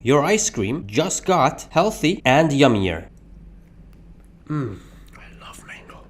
your ice cream just got healthy and yummier. I love mango.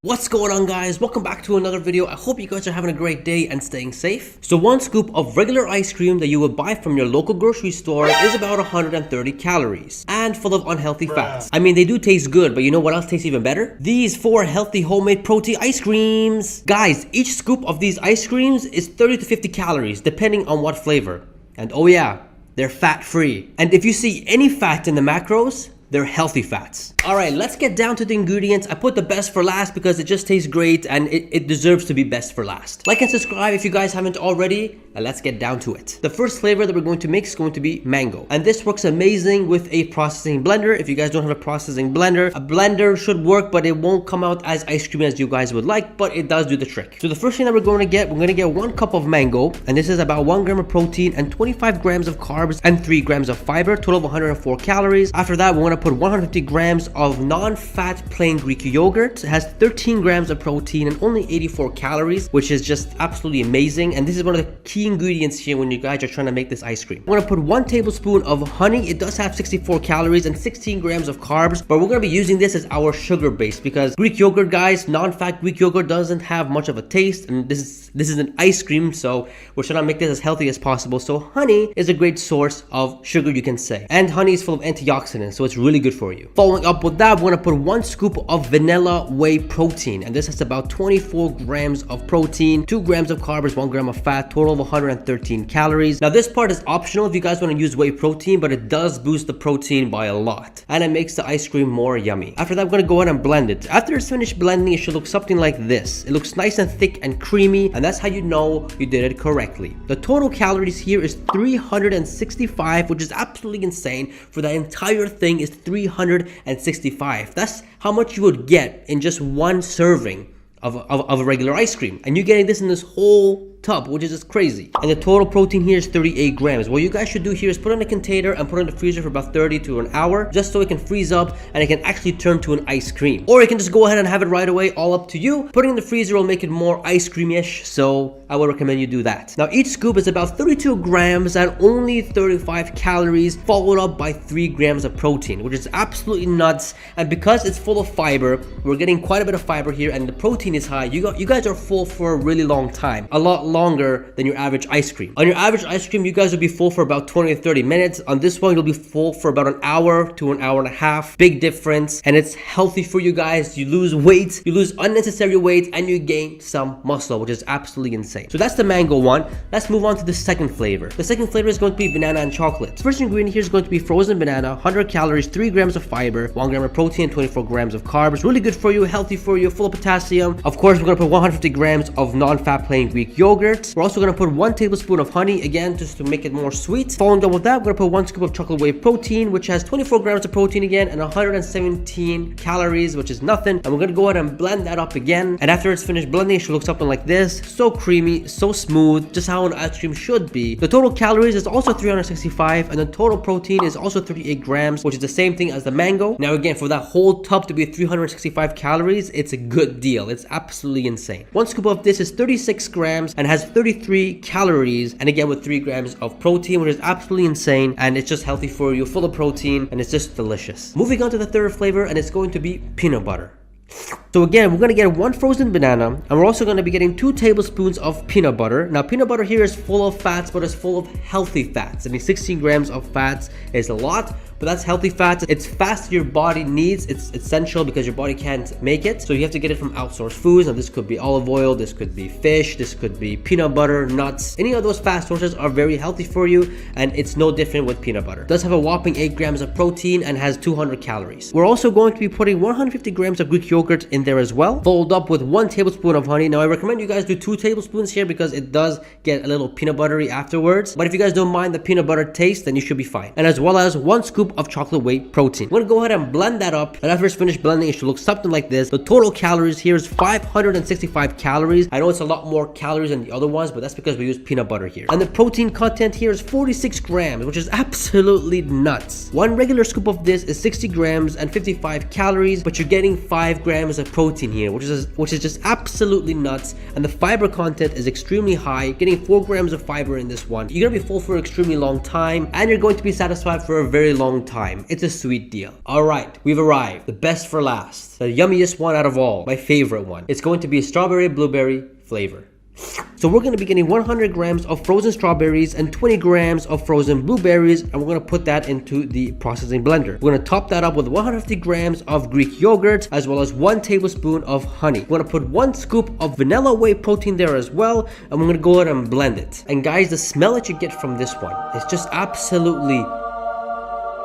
What's going on, guys? Welcome back to another video. I hope you guys are having a great day and staying safe. So one scoop of regular ice cream that you would buy from your local grocery store is about 130 calories and full of unhealthy fats. I mean, they do taste good, but you know what else tastes even better? These 4 healthy homemade protein ice creams. Guys, each scoop of these ice creams is 30 to 50 calories depending on what flavor. And oh yeah, they're fat-free. And if you see any fat in the macros, they're healthy fats. All right, let's get down to the ingredients. I put the best for last because it just tastes great and it deserves to be best for last. Like and subscribe if you guys haven't already, and let's get down to it. The first flavor that we're going to make is going to be mango. And this works amazing with a processing blender. If you guys don't have a processing blender, a blender should work, but it won't come out as ice cream as you guys would like, but it does do the trick. So the first thing that we're going to get 1 cup of mango, and this is about 1 gram of protein and 25 grams of carbs and 3 grams of fiber, total of 104 calories. After that, we're going to put 150 grams of non-fat plain Greek yogurt. It has 13 grams of protein and only 84 calories, which is just absolutely amazing. And this is one of the key ingredients here when you guys are trying to make this ice cream. We're gonna put 1 tablespoon of honey. It does have 64 calories and 16 grams of carbs, but we're gonna be using this as our sugar base because Greek yogurt, guys, non-fat Greek yogurt doesn't have much of a taste, and this is an ice cream, so we're trying to make this as healthy as possible. So honey is a great source of sugar, you can say, and honey is full of antioxidants, so it's really good for you. Following up with that, we're gonna put 1 scoop of vanilla whey protein, and this has about 24 grams of protein, 2 grams of carbs, 1 gram of fat, total of 113 calories. Now this part is optional if you guys want to use whey protein, but it does boost the protein by a lot, and it makes the ice cream more yummy. After that, we're gonna go ahead and blend it. After it's finished blending, it should look something like this. It looks nice and thick and creamy, and that's how you know you did it correctly. The total calories here is 365, which is absolutely insane. For the entire thing is 365. That's how much you would get in just 1 serving of a regular ice cream, and you're getting this in this whole tub, which is just crazy. And the total protein here is 38 grams. What you guys should do here is put it in a container and put it in the freezer for about 30 to an hour, just so it can freeze up and it can actually turn to an ice cream. Or you can just go ahead and have it right away, all up to you. Putting it in the freezer will make it more ice creamy-ish, so I would recommend you do that. Now each scoop is about 32 grams and only 35 calories, followed up by 3 grams of protein, which is absolutely nuts. And because it's full of fiber, we're getting quite a bit of fiber here, and the protein is high. You guys are full for a really long time, a lot longer than your average ice cream. On your average ice cream, you guys will be full for about 20 to 30 minutes. On this one, you'll be full for about an hour to an hour and a half. Big difference, and it's healthy for you guys. You lose weight, you lose unnecessary weight, and you gain some muscle, which is absolutely insane. So that's the mango one. Let's move on to the second flavor. The second flavor is going to be banana and chocolate. First ingredient here is going to be frozen banana, 100 calories, 3 grams of fiber, 1 gram of protein, 24 grams of carbs. Really good for you, healthy for you, full of potassium. Of course, we're going to put 150 grams of non-fat plain Greek yogurt. We're also going to put 1 tablespoon of honey, again, just to make it more sweet. Following up with that, we're going to put 1 scoop of chocolate whey protein, which has 24 grams of protein again, and 117 calories, which is nothing. And we're going to go ahead and blend that up again. And after it's finished blending, it should look something like this. So creamy, so smooth, just how an ice cream should be. The total calories is also 365, and the total protein is also 38 grams, which is the same thing as the mango. Now again, for that whole tub to be 365 calories, it's a good deal. It's absolutely insane. 1 scoop of this is 36 grams and has 33 calories, and again with 3 grams of protein, which is absolutely insane, and it's just healthy for you, full of protein, and it's just delicious. Moving on to the third flavor, and it's going to be peanut butter. So again, we're going to get 1 frozen banana, and we're also going to be getting 2 tablespoons of peanut butter. Now peanut butter here is full of fats, but it's full of healthy fats. I mean, 16 grams of fats is a lot, but that's healthy fats. It's fats your body needs. It's essential because your body can't make it, so you have to get it from outsourced foods. Now this could be olive oil, this could be fish, this could be peanut butter, nuts. Any of those fat sources are very healthy for you, and it's no different with peanut butter. It does have a whopping 8 grams of protein and has 200 calories. We're also going to be putting 150 grams of Greek yogurt in in there as well, followed up with 1 tablespoon of honey. Now I recommend you guys do 2 tablespoons here because it does get a little peanut buttery afterwards, but if you guys don't mind the peanut butter taste, then you should be fine. And as well as 1 scoop of chocolate whey protein. I'm gonna go ahead and blend that up, and after it's finished blending, it should look something like this. The total calories here is 565 calories. I know it's a lot more calories than the other ones, but that's because we use peanut butter here. And the protein content here is 46 grams, which is absolutely nuts. 1 regular scoop of this is 60 grams and 55 calories, but you're getting 5 grams of protein here, which is just absolutely nuts. And the fiber content is extremely high, getting 4 grams of fiber in this one. You're gonna be full for an extremely long time, and you're going to be satisfied for a very long time. It's a sweet deal. All right, we've arrived. The best for last, the yummiest one out of all, my favorite one. It's going to be a strawberry blueberry flavor. So we're going to be getting 100 grams of frozen strawberries and 20 grams of frozen blueberries, and we're going to put that into the processing blender. We're going to top that up with 150 grams of Greek yogurt, as well as 1 tablespoon of honey. We're going to put 1 scoop of vanilla whey protein there as well, and we're going to go ahead and blend it. And guys, the smell that you get from this one is just absolutely,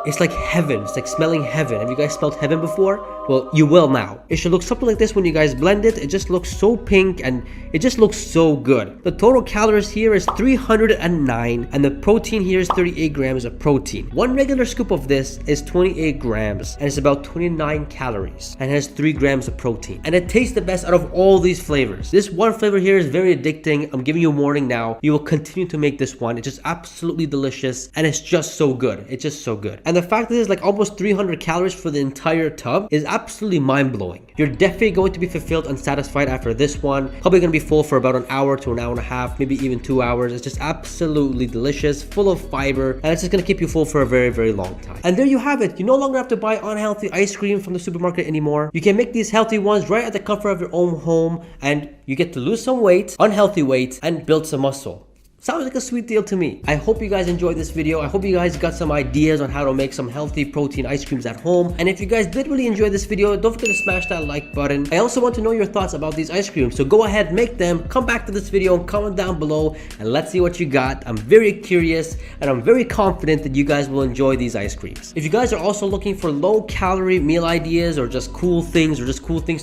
it's like heaven. It's like smelling heaven. Have you guys smelled heaven before? Well, you will now. It should look something like this when you guys blend it. It just looks so pink and it just looks so good. The total calories here is 309, and the protein here is 38 grams of protein. 1 regular scoop of this is 28 grams, and it's about 29 calories, and has 3 grams of protein. And it tastes the best out of all these flavors. This one flavor here is very addicting. I'm giving you a warning now. You will continue to make this one. It's just absolutely delicious, and it's just so good. It's just so good. And the fact that it's like almost 300 calories for the entire tub is absolutely mind-blowing. You're definitely going to be fulfilled and satisfied after this one. Probably going to be full for about an hour to an hour and a half, maybe even 2 hours. It's just absolutely delicious, full of fiber, and it's just going to keep you full for a very, very long time. And there you have it. You no longer have to buy unhealthy ice cream from the supermarket anymore. You can make these healthy ones right at the comfort of your own home, and you get to lose some weight, unhealthy weight, and build some muscle. Sounds like a sweet deal to me. I hope you guys enjoyed this video. I hope you guys got some ideas on how to make some healthy protein ice creams at home. And if you guys did really enjoy this video, don't forget to smash that like button. I also want to know your thoughts about these ice creams. So go ahead, make them, come back to this video and comment down below, and let's see what you got. I'm very curious, and I'm very confident that you guys will enjoy these ice creams. If you guys are also looking for low calorie meal ideas, or just cool things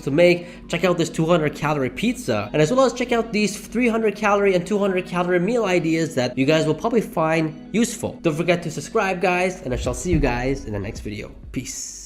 to make, check out this 200 calorie pizza, and as well as check out these 300 calorie and 200 calorie meal ideas that you guys will probably find useful. Don't forget to subscribe, guys, and I shall see you guys in the next video. Peace.